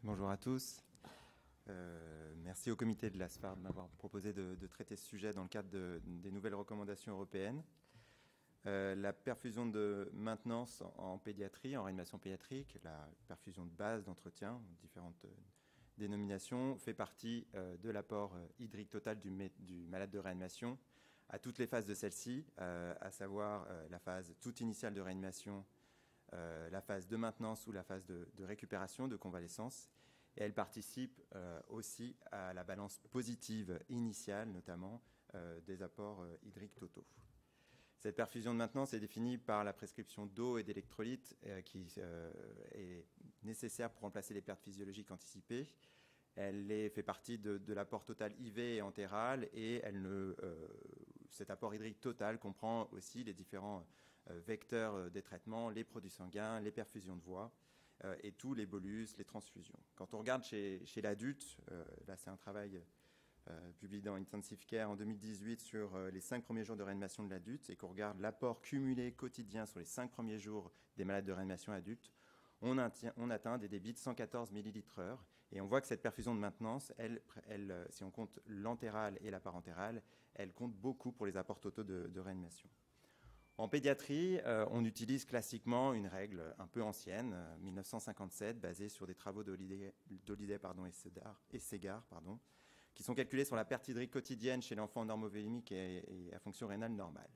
Bonjour à tous. Merci au comité de l'ASFAR de m'avoir proposé de traiter ce sujet dans le cadre des nouvelles recommandations européennes. La perfusion de maintenance en pédiatrie, en réanimation pédiatrique, la perfusion de base d'entretien, différentes dénominations, fait partie de l'apport hydrique total du malade de réanimation à toutes les phases de celle-ci, à savoir la phase toute initiale de réanimation, la phase de maintenance ou la phase de récupération, de convalescence. Et elle participe aussi à la balance positive initiale, notamment des apports hydriques totaux. Cette perfusion de maintenance est définie par la prescription d'eau et d'électrolytes qui est nécessaire pour remplacer les pertes physiologiques anticipées. Elle fait partie de l'apport total IV et entéral et cet apport hydrique total comprend aussi les différents vecteurs des traitements, les produits sanguins, les perfusions de voie et tous les bolus, les transfusions. Quand on regarde chez l'adulte, là c'est un travail publié dans Intensive Care en 2018 sur les 5 premiers jours de réanimation de l'adulte et qu'on regarde l'apport cumulé quotidien sur les 5 premiers jours des malades de réanimation adultes, on atteint des débits de 114 ml/h et on voit que cette perfusion de maintenance, si on compte l'entéral et la parentérale, elle compte beaucoup pour les apports totaux de réanimation. En pédiatrie, on utilise classiquement une règle un peu ancienne, 1957, basée sur des travaux d'Holliday et Segar, qui sont calculés sur la perte hydrique quotidienne chez l'enfant normovélémique et à fonction rénale normale.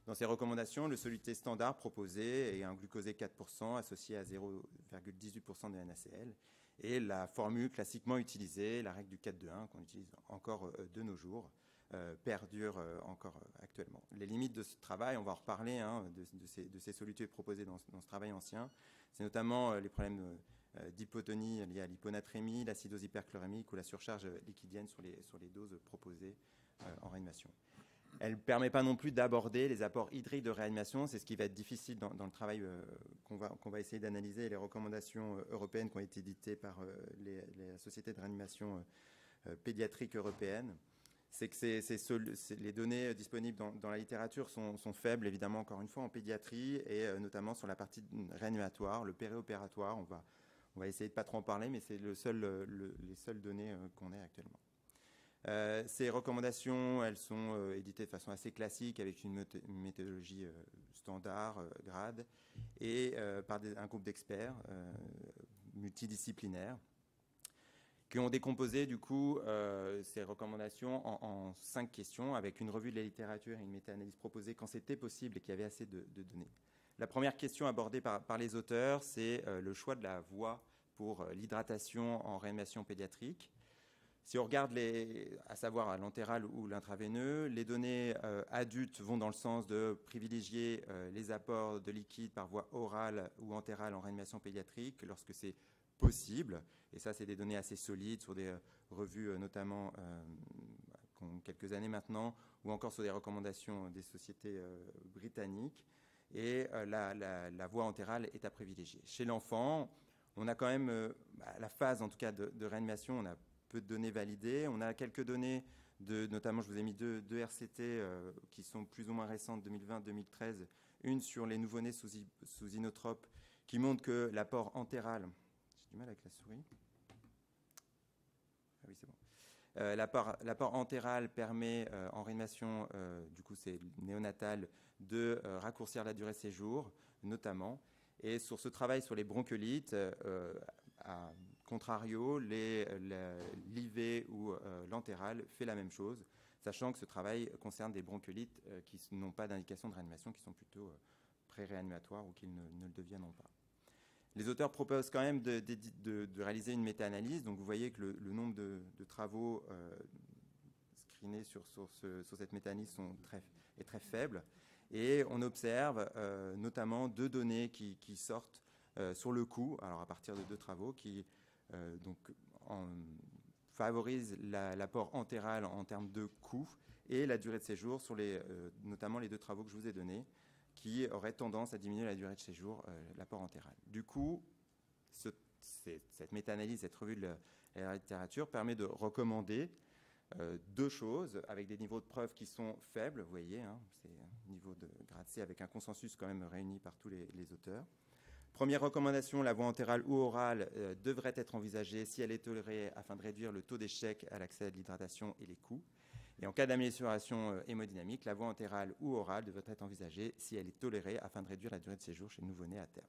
Dans ces recommandations, le soluté standard proposé est un glucosé 4% associé à 0,18% de NaCl. Et la formule classiquement utilisée, la règle du 4-2-1, qu'on utilise encore de nos jours, perdure encore actuellement. Les limites de ce travail, on va en reparler de ces solutés proposés dans ce travail ancien. C'est notamment les problèmes d'hypotonie liés à l'hyponatrémie, l'acidose hyperchlorémique ou la surcharge liquidienne sur les doses proposées en réanimation. Elle ne permet pas non plus d'aborder les apports hydriques de réanimation. C'est ce qui va être difficile dans le travail qu'on va essayer d'analyser et les recommandations européennes qui ont été éditées par la Société de réanimation pédiatrique européenne. C'est que les données disponibles dans la littérature sont faibles, évidemment, encore une fois, en pédiatrie et notamment sur la partie réanimatoire, le périopératoire. On va essayer de ne pas trop en parler, mais c'est les seules données qu'on ait actuellement. Ces recommandations, elles sont éditées de façon assez classique avec une méthodologie standard, grade, et par un groupe d'experts multidisciplinaires qui ont décomposé du coup ces recommandations en 5 questions avec une revue de la littérature et une méta-analyse proposée quand c'était possible et qu'il y avait assez de données. La première question abordée par les auteurs, c'est le choix de la voie pour l'hydratation en réanimation pédiatrique. Si on regarde à savoir à l'entéral ou l'intraveineux, les données adultes vont dans le sens de privilégier les apports de liquide par voie orale ou entérale en réanimation pédiatrique lorsque c'est possible. Et ça, c'est des données assez solides sur des revues notamment qui ont quelques années maintenant, ou encore sur des recommandations des sociétés britanniques. Et la voie entérale est à privilégier. Chez l'enfant, on a quand même la phase, en tout cas, de réanimation, on a peu de données validées. On a quelques données, notamment je vous ai mis deux RCT qui sont plus ou moins récentes, 2020-2013. Une sur les nouveau-nés sous inotrope qui montre que l'apport entéral, j'ai du mal avec la souris. Ah oui, c'est bon. L'apport entéral permet en réanimation, du coup c'est néonatal, de raccourcir la durée de séjour, notamment. Et sur ce travail sur les bronchiolites, à contrario, l'IV ou l'entéral fait la même chose, sachant que ce travail concerne des bronchiolites qui n'ont pas d'indication de réanimation, qui sont plutôt pré-réanimatoires ou qui ne le deviendront pas. Les auteurs proposent quand même de réaliser une méta-analyse. Donc vous voyez que le nombre de travaux screenés sur cette méta-analyse est très faible. Et on observe notamment 2 données qui sortent sur le coût, alors à partir de 2 travaux, qui favorisent l'apport entéral en termes de coût et la durée de séjour sur notamment les 2 travaux que je vous ai donnés, qui auraient tendance à diminuer la durée de séjour, l'apport entéral. Du coup, cette méta-analyse, cette revue de la littérature permet de recommander 2 choses avec des niveaux de preuve qui sont faibles, vous voyez, c'est un niveau de grade C avec un consensus quand même réuni par tous les auteurs. Première recommandation, la voie entérale ou orale devrait être envisagée si elle est tolérée afin de réduire le taux d'échec à l'accès à l'hydratation et les coûts. Et en cas d'amélioration hémodynamique, la voie entérale ou orale devrait être envisagée si elle est tolérée afin de réduire la durée de séjour chez le nouveau-né à terme.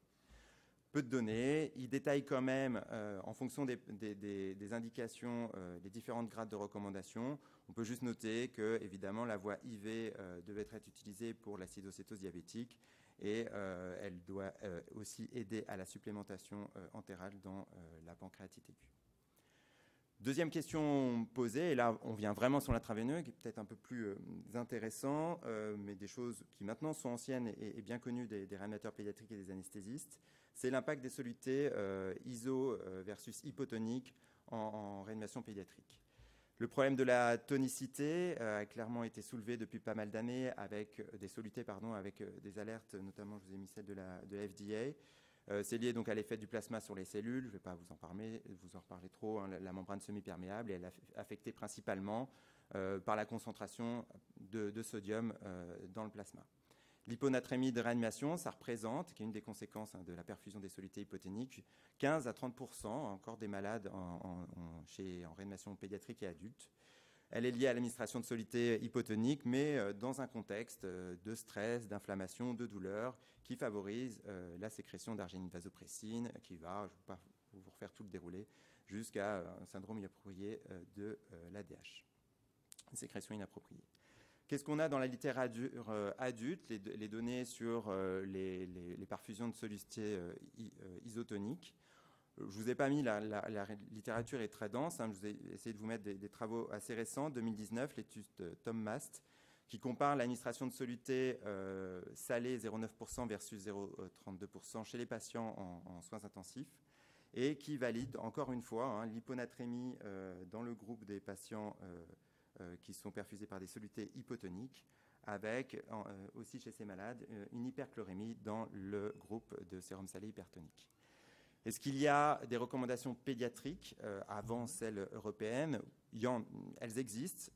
Peu de données, il détaille quand même, en fonction des indications, les différentes grades de recommandation. On peut juste noter que, évidemment, la voie IV devait être utilisée pour l'acidocétose diabétique et elle doit aussi aider à la supplémentation entérale dans la pancréatite aiguë. Deuxième question posée, et là on vient vraiment sur l'intraveineux, qui est peut-être un peu plus intéressant, mais des choses qui maintenant sont anciennes et bien connues des réanimateurs pédiatriques et des anesthésistes, c'est l'impact des solutés iso versus hypotoniques en réanimation pédiatrique. Le problème de la tonicité a clairement été soulevé depuis pas mal d'années avec des solutés, avec des alertes, notamment je vous ai mis celle de la FDA. C'est lié donc à l'effet du plasma sur les cellules. Je ne vais pas vous en reparler trop. Hein, la membrane semi-perméable, elle est affectée principalement par la concentration de sodium dans le plasma. L'hyponatrémie de réanimation, ça représente, qui est une des conséquences de la perfusion des solutés hypoténiques, 15 à 30% encore des malades en réanimation pédiatrique et adulte. Elle est liée à l'administration de solutés hypotoniques, mais dans un contexte de stress, d'inflammation, de douleur, qui favorise la sécrétion d'arginine vasopressine, qui va, je ne vais pas vous refaire tout le déroulé, jusqu'à un syndrome inapproprié de l'ADH, une sécrétion inappropriée. Qu'est-ce qu'on a dans la littérature adulte, les données sur les perfusions de solutés isotoniques? Je ne vous ai pas mis, la littérature est très dense, hein, je vous ai essayé de vous mettre des travaux assez récents, 2019, l'étude Tom Mast, qui compare l'administration de solutés salées 0,9% versus 0,32% chez les patients en soins intensifs, et qui valide encore une fois l'hyponatrémie dans le groupe des patients qui sont perfusés par des solutés hypotoniques, avec aussi chez ces malades une hyperchlorémie dans le groupe de sérum salé hypertonique. Est-ce qu'il y a des recommandations pédiatriques avant celles européennes? Elles existent,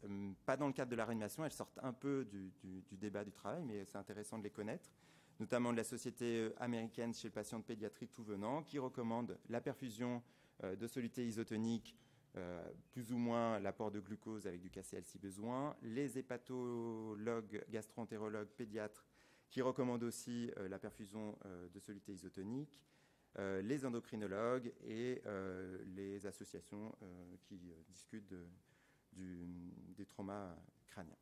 pas dans le cadre de la réanimation, elles sortent un peu du débat du travail, mais c'est intéressant de les connaître, notamment de la Société américaine chez le patient de pédiatrie tout venant, qui recommande la perfusion de solutés isotoniques, plus ou moins l'apport de glucose avec du KCl si besoin, les hépatologues, gastro-entérologues, pédiatres, qui recommandent aussi la perfusion de solutés isotoniques, les endocrinologues et les associations qui discutent des traumas crâniens.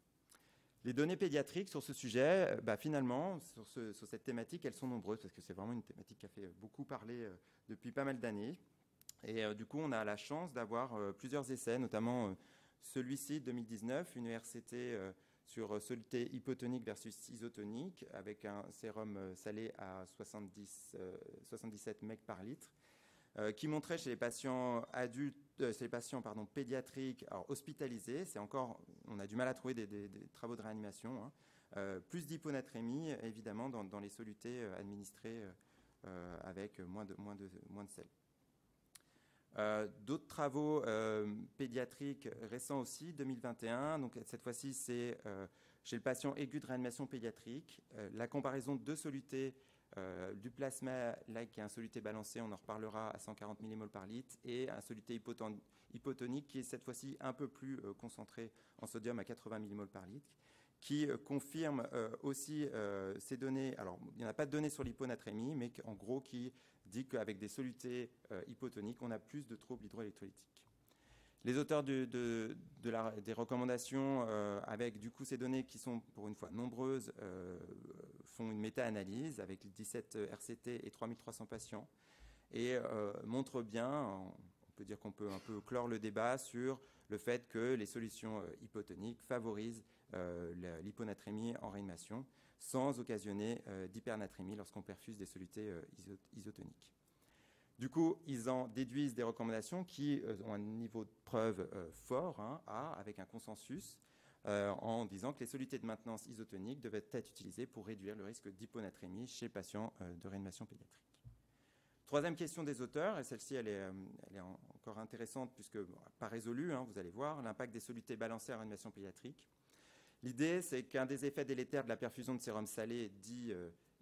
Les données pédiatriques sur ce sujet, finalement, sur cette thématique, elles sont nombreuses, parce que c'est vraiment une thématique qui a fait beaucoup parler depuis pas mal d'années. Et du coup, on a la chance d'avoir plusieurs essais, notamment celui-ci, 2019, une ERCT sur soluté hypotonique versus isotonique, avec un sérum salé à 77 mg par litre, qui montrait chez les patients pédiatriques, alors hospitalisés, on a du mal à trouver des travaux de réanimation, plus d'hyponatrémie, évidemment, dans les solutés administrées avec moins de sel. D'autres travaux pédiatriques récents aussi, 2021, donc cette fois-ci c'est chez le patient aigu de réanimation pédiatrique, la comparaison de deux solutés, du plasma, là qui est un soluté balancé, on en reparlera, à 140 mmol par litre, et un soluté hypotonique qui est cette fois-ci un peu plus concentré en sodium à 80 mmol par litre, qui confirme aussi ces données. Alors, il n'y en a pas de données sur l'hyponatrémie, mais en gros qui dit qu'avec des solutés hypotoniques, on a plus de troubles hydroélectrolytiques. Les auteurs des recommandations, avec du coup ces données qui sont pour une fois nombreuses, font une méta-analyse avec 17 RCT et 3300 patients et montrent bien, on peut dire qu'on peut un peu clore le débat sur le fait que les solutions hypotoniques favorisent l'hyponatrémie en réanimation sans occasionner d'hypernatrémie lorsqu'on perfuse des solutés isotoniques. Du coup, ils en déduisent des recommandations qui ont un niveau de preuve fort, avec un consensus, en disant que les solutés de maintenance isotoniques devaient être utilisées pour réduire le risque d'hyponatrémie chez les patients de réanimation pédiatrique. Troisième question des auteurs, et celle-ci elle est encore intéressante puisque pas résolue, vous allez voir, l'impact des solutés balancées en réanimation pédiatrique. L'idée, c'est qu'un des effets délétères de la perfusion de sérum salé dit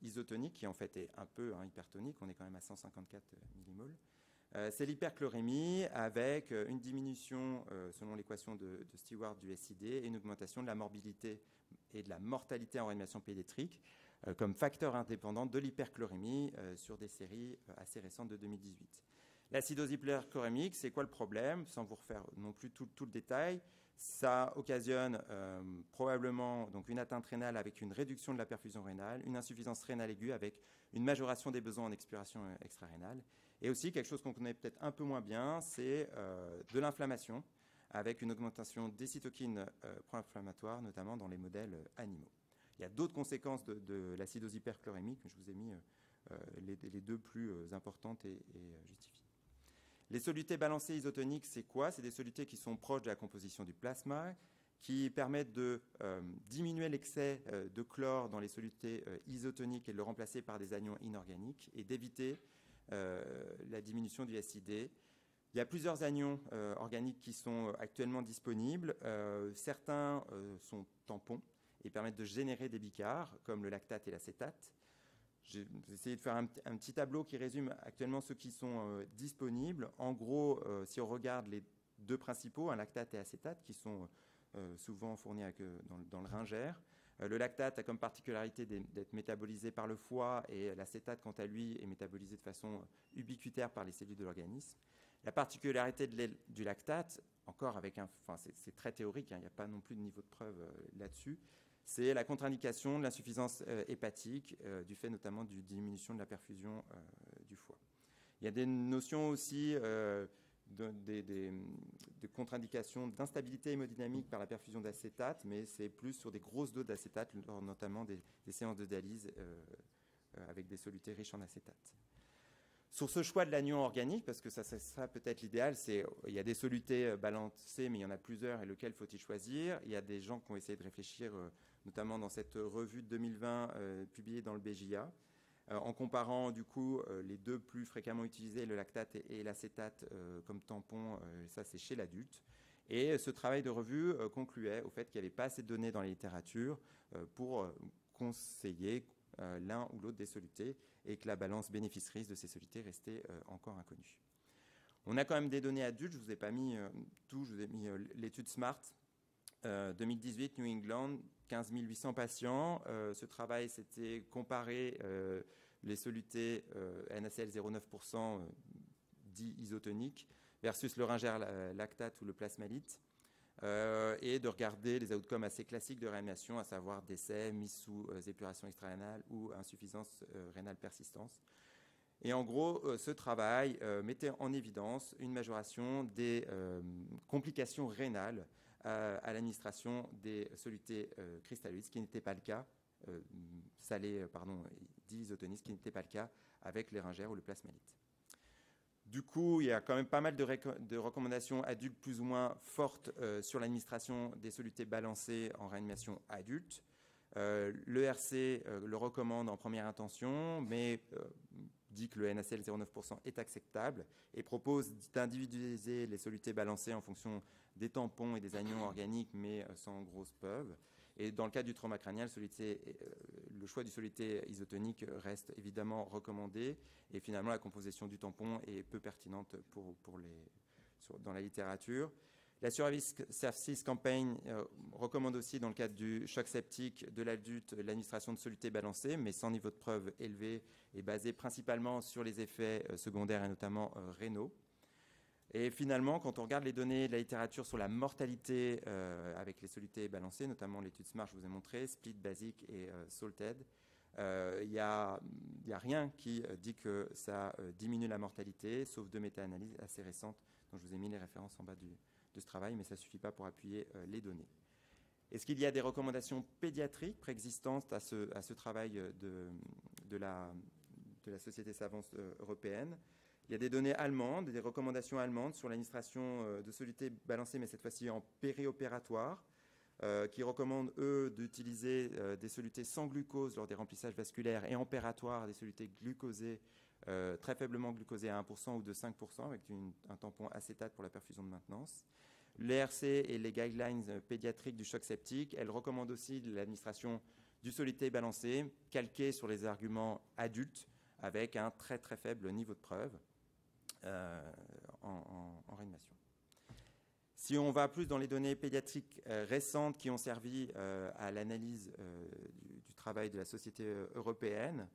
isotonique, qui en fait est un peu hypertonique, on est quand même à 154 millimoles. C'est l'hyperchlorémie avec une diminution, selon l'équation de Stewart, du SID et une augmentation de la morbidité et de la mortalité en réanimation pédiatrique comme facteur indépendant de l'hyperchlorémie sur des séries assez récentes de 2018. L'acidose hyperchlorémique, c'est quoi le problème? Sans vous refaire non plus tout le détail, ça occasionne probablement donc, une atteinte rénale avec une réduction de la perfusion rénale, une insuffisance rénale aiguë avec une majoration des besoins en expiration extra-rénale. Et aussi, quelque chose qu'on connaît peut-être un peu moins bien, c'est de l'inflammation, avec une augmentation des cytokines pro-inflammatoires, notamment dans les modèles animaux. Il y a d'autres conséquences de l'acidose hyperchlorémique, je vous ai mis les deux plus importantes et justifiées. Les solutés balancées isotoniques, c'est quoi? C'est des solutés qui sont proches de la composition du plasma, qui permettent de diminuer l'excès de chlore dans les solutés isotoniques et de le remplacer par des anions inorganiques et d'éviter la diminution du SID. Il y a plusieurs anions organiques qui sont actuellement disponibles. Certains sont tampons et permettent de générer des bicarres, comme le lactate et l'acétate. J'ai essayé de faire un petit tableau qui résume actuellement ceux qui sont disponibles. En gros, si on regarde les deux principaux, un lactate et acétate, qui sont souvent fournis dans le Ringer. Le lactate a comme particularité d'être métabolisé par le foie et l'acétate, quant à lui, est métabolisé de façon ubiquitaire par les cellules de l'organisme. La particularité du lactate, encore c'est très théorique, il n'y a pas non plus de niveau de preuve là-dessus, c'est la contre-indication de l'insuffisance hépatique, du fait notamment d'une diminution de la perfusion du foie. Il y a des notions aussi de contre-indication d'instabilité hémodynamique par la perfusion d'acétate, mais c'est plus sur des grosses doses d'acétate, notamment des séances de dialyse avec des solutés riches en acétate. Sur ce choix de l'anion organique, parce que ça sera peut-être l'idéal, il y a des solutés balancées, mais il y en a plusieurs, et lequel faut-il choisir? Il y a des gens qui ont essayé de réfléchir, notamment dans cette revue de 2020 publiée dans le BJA, en comparant du coup les deux plus fréquemment utilisés, le lactate et l'acétate comme tampon, ça c'est chez l'adulte. Et ce travail de revue concluait au fait qu'il n'y avait pas assez de données dans la littérature pour conseiller l'un ou l'autre des solutés et que la balance bénéfice-risque de ces solutés restait encore inconnue. On a quand même des données adultes, je ne vous ai pas mis tout, je vous ai mis l'étude SMART 2018, New England, 15 800 patients. Ce travail, c'était comparer les solutés NaCl 0,9% dits isotoniques versus le Ringer lactate ou le plasmalite. Et de regarder les outcomes assez classiques de réanimation, à savoir décès, mise sous épuration extra-rénale ou insuffisance rénale persistance. Et en gros, ce travail mettait en évidence une majoration des complications rénales à l'administration des solutés cristalloïdes, ce qui n'était pas le cas, d'isotonie, ce qui n'était pas le cas avec les Ringer ou le plasmalite. Du coup, il y a quand même pas mal de recommandations adultes plus ou moins fortes sur l'administration des solutés balancées en réanimation adulte. L'ERC le recommande en première intention, mais dit que le NaCl 0,9% est acceptable et propose d'individualiser les solutés balancées en fonction des tampons et des anions organiques, mais sans grosse preuve. Et dans le cas du trauma crânien, le choix du soluté isotonique reste évidemment recommandé. Et finalement, la composition du tampon est peu pertinente dans la littérature. La Survival Sepsis Campaign recommande aussi, dans le cadre du choc septique de l'adulte, l'administration de solutés balancées, mais sans niveau de preuve élevé et basé principalement sur les effets secondaires et notamment rénaux. Et finalement, quand on regarde les données de la littérature sur la mortalité avec les solutés balancées, notamment l'étude SMART, je vous ai montré, Split, Basic et Salted, il n'y a rien qui dit que ça diminue la mortalité, sauf deux méta-analyses assez récentes, dont je vous ai mis les références en bas de ce travail, mais ça ne suffit pas pour appuyer les données. Est-ce qu'il y a des recommandations pédiatriques préexistantes à ce travail de la Société savante européenne? Il y a des données allemandes, des recommandations allemandes sur l'administration de solutés balancées, mais cette fois-ci en périopératoire, qui recommandent, eux, d'utiliser des solutés sans glucose lors des remplissages vasculaires et en pératoire des solutés glucosées, très faiblement glucosées à 1% ou de 5%, avec un tampon acétate pour la perfusion de maintenance. L'ERC et les guidelines pédiatriques du choc septique, elles recommandent aussi l'administration du soluté balancé calqué sur les arguments adultes avec un très très faible niveau de preuve en réanimation. Si on va plus dans les données pédiatriques récentes qui ont servi à l'analyse du travail de la société européenne,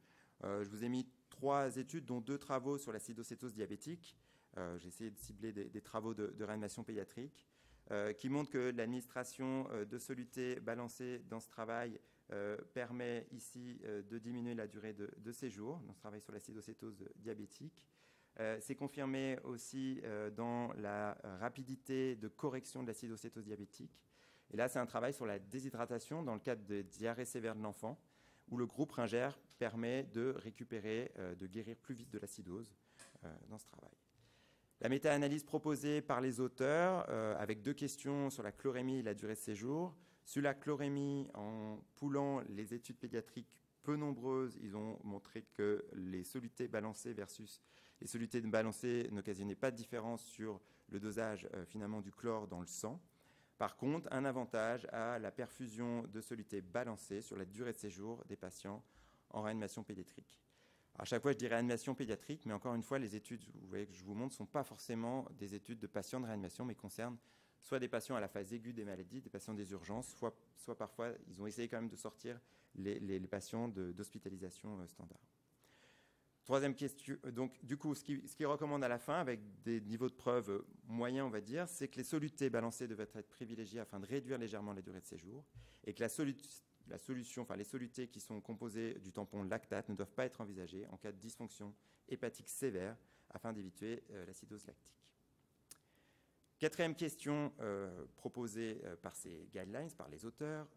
je vous ai mis 3 études, dont 2 travaux sur l'acidocétose diabétique. J'ai essayé de cibler des travaux de réanimation pédiatrique qui montrent que l'administration de soluté balancé dans ce travail permet ici de diminuer la durée de séjour dans ce travail sur l'acidocétose diabétique. C'est confirmé aussi dans la rapidité de correction de l'acidocétose diabétique. Et là, c'est un travail sur la déshydratation dans le cadre de diarrhée sévère de l'enfant, où le groupe Ringer permet de récupérer, de guérir plus vite de l'acidose dans ce travail. La méta-analyse proposée par les auteurs, avec 2 questions sur la chlorémie et la durée de séjour. Sur la chlorémie, en poulant les études pédiatriques peu nombreuses, ils ont montré que les solutés balancés versus les solutés balancés n'occasionnaient pas de différence sur le dosage finalement du chlore dans le sang. Par contre, un avantage à la perfusion de solutés balancés sur la durée de séjour des patients en réanimation pédiatrique. À chaque fois, je dis réanimation pédiatrique, mais encore une fois, les études, vous voyez, que je vous montre, ne sont pas forcément des études de patients de réanimation, mais concernent soit des patients à la phase aiguë des maladies, des patients des urgences, soit parfois, ils ont essayé quand même de sortir les patients d'hospitalisation standard. 3e question, donc du coup, ce qu'ils recommandent à la fin, avec des niveaux de preuve moyens, on va dire, c'est que les solutés balancés devraient être privilégiés afin de réduire légèrement la durée de séjour, et que la solution, enfin les solutés qui sont composés du tampon lactate ne doivent pas être envisagées en cas de dysfonction hépatique sévère afin d'éviter l'acidose lactique. 4e question proposée par ces guidelines, par les auteurs,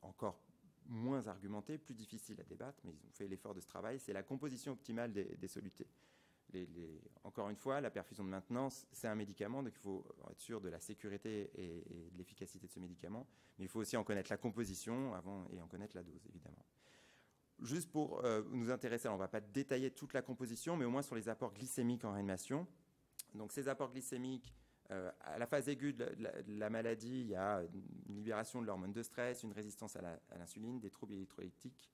encore moins argumentée, plus difficile à débattre, mais ils ont fait l'effort de ce travail, c'est la composition optimale des solutés. Encore une fois, la perfusion de maintenance, c'est un médicament, donc il faut être sûr de la sécurité et de l'efficacité de ce médicament, mais il faut aussi en connaître la composition avant et en connaître la dose, évidemment. Juste pour nous intéresser, alors on ne va pas détailler toute la composition, mais au moins sur les apports glycémiques en réanimation. Donc ces apports glycémiques, à la phase aiguë de la maladie, il y a une libération de l'hormone de stress, une résistance à l'insuline, des troubles électrolytiques,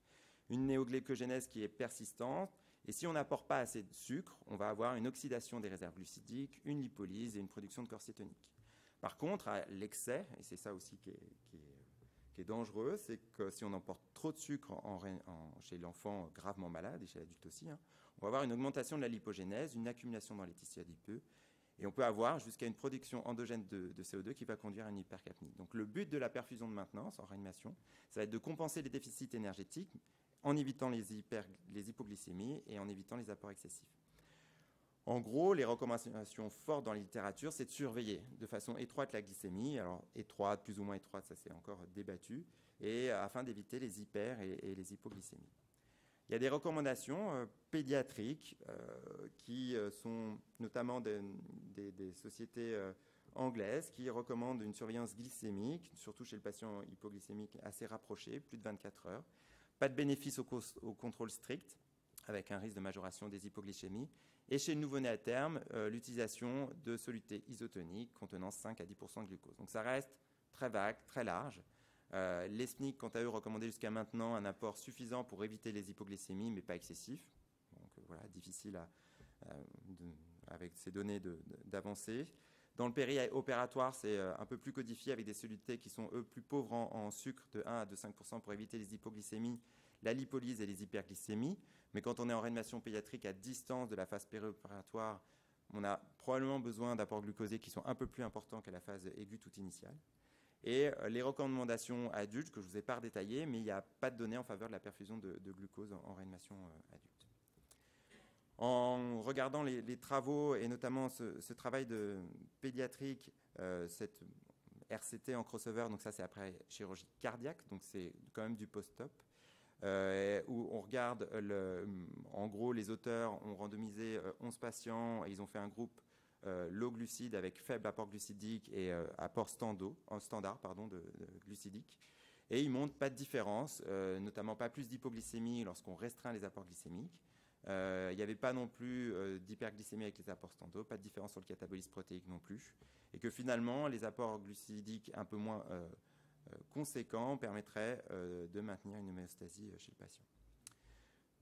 une néoglycogénèse qui est persistante. Et si on n'apporte pas assez de sucre, on va avoir une oxydation des réserves glucidiques, une lipolyse et une production de corps cétonique. Par contre, à l'excès, et c'est ça aussi qui est dangereux, c'est que si on emporte trop de sucre chez l'enfant gravement malade, et chez l'adulte aussi, on va avoir une augmentation de la lipogénèse, une accumulation dans les tissus adipeux, et on peut avoir jusqu'à une production endogène de CO2 qui va conduire à une hypercapnie. Donc le but de la perfusion de maintenance en réanimation, ça va être de compenser les déficits énergétiques en évitant les hypoglycémies et en évitant les apports excessifs. En gros, les recommandations fortes dans la littérature, c'est de surveiller de façon étroite la glycémie. Alors étroite, plus ou moins étroite, ça c'est encore débattu, et afin d'éviter les hyper et les hypoglycémies. Il y a des recommandations pédiatriques qui sont notamment des sociétés anglaises qui recommandent une surveillance glycémique, surtout chez le patient hypoglycémique assez rapproché, plus de 24 heures. Pas de bénéfice au contrôle strict, avec un risque de majoration des hypoglycémies. Et chez le nouveau-né à terme, l'utilisation de solutés isotoniques contenant 5 à 10% de glucose. Donc ça reste très vague, très large. Les SNIC, quant à eux, recommandaient jusqu'à maintenant un apport suffisant pour éviter les hypoglycémies, mais pas excessif. Donc voilà, difficile avec ces données d'avancer. Dans le péri-opératoire, c'est un peu plus codifié avec des solutés qui sont, eux, plus pauvres en sucre de 1 à 5% pour éviter les hypoglycémies, la lipolyse et les hyperglycémies. Mais quand on est en réanimation pédiatrique à distance de la phase péri-opératoire, on a probablement besoin d'apports glucosés qui sont un peu plus importants qu'à la phase aiguë toute initiale. Et les recommandations adultes, que je ne vous ai pas détaillées, mais il n'y a pas de données en faveur de la perfusion de glucose en réanimation adulte. En regardant les travaux, et notamment ce travail de pédiatrique, cette RCT en crossover, donc ça c'est après chirurgie cardiaque, donc c'est quand même du post-op, où on regarde, en gros les auteurs ont randomisé 11 patients, et ils ont fait un groupe low glucide avec faible apport glucidique et apport standard de glucidique. Et ils montrent pas de différence, notamment pas plus d'hypoglycémie lorsqu'on restreint les apports glycémiques. Il n'y avait pas non plus d'hyperglycémie avec les apports standards, pas de différence sur le catabolisme protéique non plus. Et que finalement, les apports glucidiques un peu moins conséquent permettrait de maintenir une homéostasie chez le patient.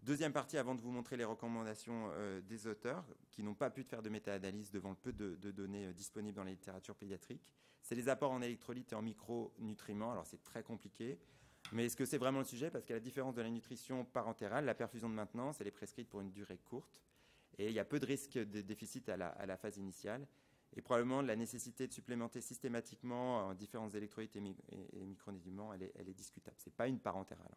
Deuxième partie, avant de vous montrer les recommandations des auteurs qui n'ont pas pu faire de méta-analyse devant le peu de données disponibles dans la littérature pédiatrique, c'est les apports en électrolytes et en micronutriments. Alors c'est très compliqué, mais est-ce que c'est vraiment le sujet? Parce qu'à la différence de la nutrition parentérale, la perfusion de maintenance, elle est prescrite pour une durée courte et il y a peu de risques de déficit à la phase initiale. Et probablement la nécessité de supplémenter systématiquement différents électrolytes et micronutriments, elle est discutable. Ce n'est pas une parentérale.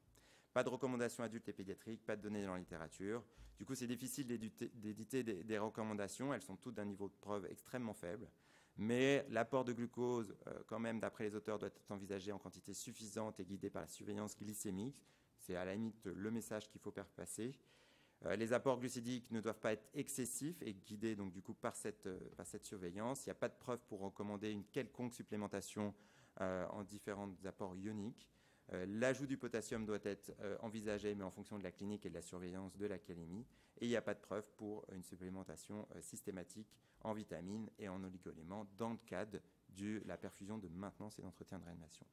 Pas de recommandations adultes et pédiatriques, pas de données dans la littérature. Du coup, c'est difficile d'éditer des recommandations. Elles sont toutes d'un niveau de preuve extrêmement faible. Mais l'apport de glucose, quand même, d'après les auteurs, doit être envisagé en quantité suffisante et guidé par la surveillance glycémique. C'est à la limite le message qu'il faut faire passer. Les apports glucidiques ne doivent pas être excessifs et guidés donc, du coup, par cette surveillance. Il n'y a pas de preuve pour recommander une quelconque supplémentation en différents apports ioniques. L'ajout du potassium doit être envisagé, mais en fonction de la clinique et de la surveillance de la calémie. Et il n'y a pas de preuve pour une supplémentation systématique en vitamines et en oligoéléments dans le cadre de la perfusion de maintenance et d'entretien de réanimation.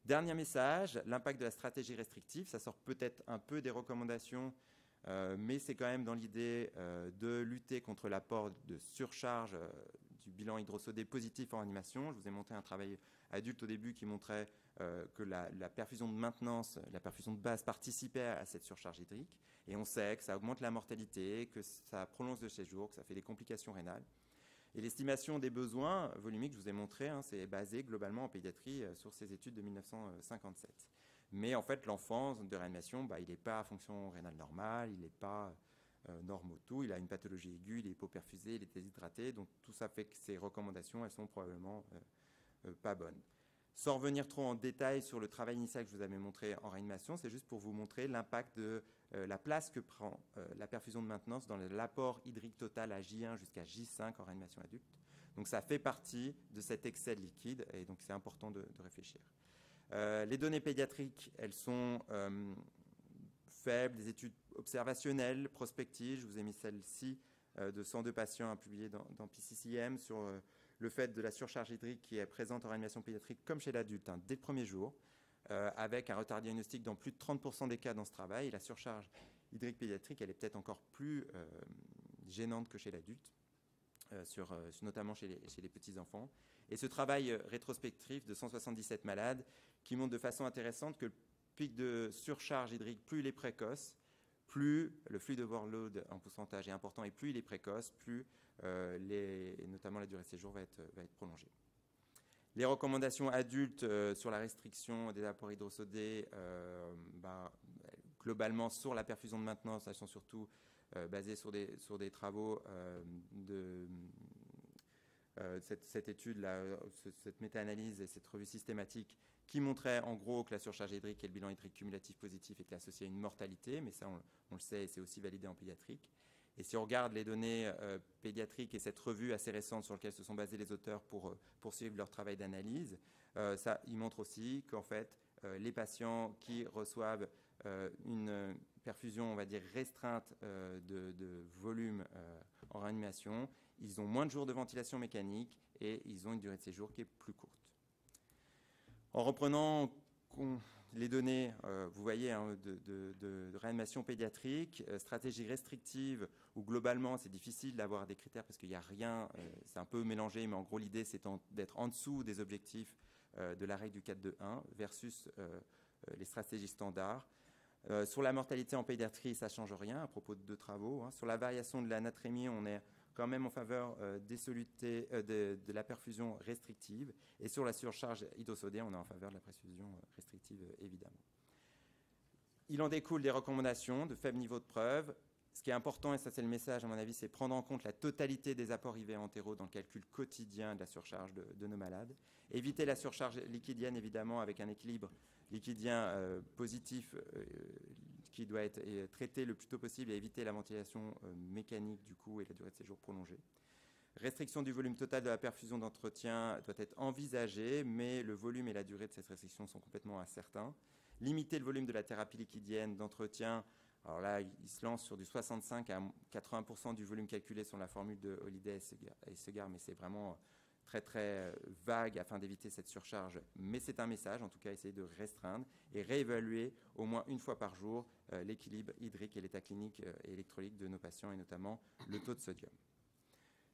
Dernier message, l'impact de la stratégie restrictive. Ça sort peut-être un peu des recommandations, mais c'est quand même dans l'idée de lutter contre l'apport de surcharge du bilan hydrosodé positif en réanimation. Je vous ai montré un travail adulte au début qui montrait que la perfusion de maintenance, la perfusion de base participait à cette surcharge hydrique. Et on sait que ça augmente la mortalité, que ça prolonge le séjour, que ça fait des complications rénales. Et l'estimation des besoins volumiques, je vous ai montré, c'est basé globalement en pédiatrie sur ces études de 1957. Mais en fait, l'enfant de réanimation, il n'est pas à fonction rénale normale, il n'est pas normoto, il a une pathologie aiguë, il est hypoperfusé, il est déshydraté. Donc tout ça fait que ces recommandations, elles sont probablement pas bonnes. Sans revenir trop en détail sur le travail initial que je vous avais montré en réanimation, c'est juste pour vous montrer l'impact de la place que prend la perfusion de maintenance dans l'apport hydrique total à J1 jusqu'à J5 en réanimation adulte. Donc ça fait partie de cet excès de liquide et donc c'est important de réfléchir. Les données pédiatriques, elles sont faibles, des études observationnelles, prospectives. Je vous ai mis celle-ci de 102 patients publiés dans PCCM sur le fait de la surcharge hydrique qui est présente en réanimation pédiatrique comme chez l'adulte dès le premier jour, avec un retard diagnostique dans plus de 30% des cas dans ce travail. Et la surcharge hydrique pédiatrique, elle est peut-être encore plus gênante que chez l'adulte, notamment chez les petits-enfants. Et ce travail rétrospectif de 177 malades qui montre de façon intéressante que le pic de surcharge hydrique, plus il est précoce, plus le fluid overload en pourcentage est important et plus il est précoce, plus notamment la durée de séjour va être prolongée. Les recommandations adultes sur la restriction des apports hydrosodés, globalement sur la perfusion de maintenance, elles sont surtout basées sur des travaux cette étude-là, cette méta-analyse et cette revue systématique qui montrait en gros que la surcharge hydrique et le bilan hydrique cumulatif positif était associé à une mortalité, mais ça on le sait et c'est aussi validé en pédiatrique. Et si on regarde les données pédiatriques et cette revue assez récente sur laquelle se sont basés les auteurs pour poursuivre leur travail d'analyse, il montre aussi qu'en fait, les patients qui reçoivent une perfusion, on va dire, restreinte de volume en réanimation, ils ont moins de jours de ventilation mécanique et ils ont une durée de séjour qui est plus courte. En reprenant les données, vous voyez, de réanimation pédiatrique, stratégie restrictive, où globalement c'est difficile d'avoir des critères parce qu'il n'y a rien, c'est un peu mélangé, mais en gros l'idée c'est d'être en dessous des objectifs de la règle du 4-2-1 versus les stratégies standards. Sur la mortalité en pédiatrie, ça ne change rien à propos de deux travaux. Sur la variation de l'anatrémie, on est quand même en faveur des solutés, de la perfusion restrictive. Et sur la surcharge hydrosodée, on est en faveur de la perfusion restrictive, évidemment. Il en découle des recommandations de faible niveau de preuve. Ce qui est important, et ça c'est le message à mon avis, c'est prendre en compte la totalité des apports IV entéraux dans le calcul quotidien de la surcharge de nos malades. Éviter la surcharge liquidienne, évidemment, avec un équilibre liquidien positif qui doit être traité le plus tôt possible et éviter la ventilation mécanique du coup et la durée de séjour prolongée. Restriction du volume total de la perfusion d'entretien doit être envisagée, mais le volume et la durée de cette restriction sont complètement incertains. Limiter le volume de la thérapie liquidienne d'entretien. Alors là, il se lance sur du 65 à 80% du volume calculé sur la formule de Holliday et Segar, mais c'est vraiment très vague afin d'éviter cette surcharge, mais c'est un message, en tout cas, essayer de restreindre et réévaluer au moins une fois par jour l'équilibre hydrique et l'état clinique et électrolyte de nos patients, et notamment le taux de sodium.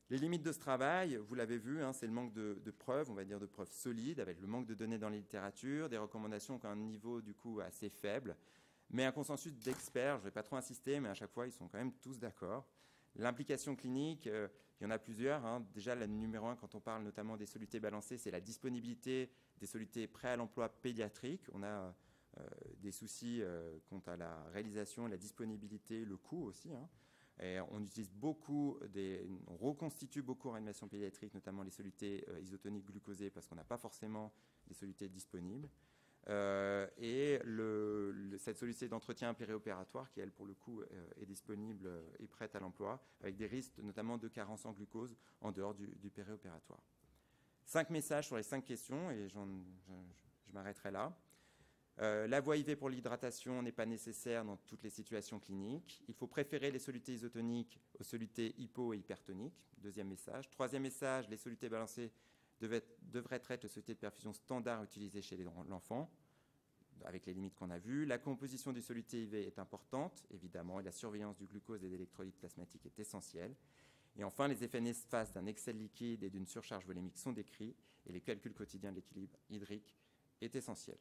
Les limites de ce travail, vous l'avez vu, hein, c'est le manque de preuves, on va dire de preuves solides, avec le manque de données dans la littérature, des recommandations qui ont un niveau du coup assez faible, mais un consensus d'experts, je ne vais pas trop insister, mais à chaque fois, ils sont quand même tous d'accord. L'implication clinique, il y en a plusieurs. Hein. Déjà, le numéro 1, quand on parle notamment des solutés balancées, c'est la disponibilité des solutés prêts à l'emploi pédiatrique. On a des soucis quant à la réalisation, la disponibilité, le coût aussi. Hein. Et on utilise on reconstitue beaucoup en réanimation pédiatrique, notamment les solutés isotoniques glucosées, parce qu'on n'a pas forcément des solutés disponibles. Et cette soluté d'entretien périopératoire qui, elle, pour le coup, est disponible et prête à l'emploi, avec des risques notamment de carence en glucose en dehors du périopératoire. 5 messages sur les 5 questions, et je m'arrêterai là. La voie IV pour l'hydratation n'est pas nécessaire dans toutes les situations cliniques. Il faut préférer les solutés isotoniques aux solutés hypo- et hypertoniques. Deuxième message. Troisième message, les solutés balancées devrait être le soluté de perfusion standard utilisé chez l'enfant, avec les limites qu'on a vues. La composition du soluté IV est importante, évidemment, et la surveillance du glucose et des électrolytes plasmatiques est essentielle. Et enfin, les effets néfastes d'un excès de liquide et d'une surcharge volémique sont décrits, et les calculs quotidiens de l'équilibre hydrique est essentiel.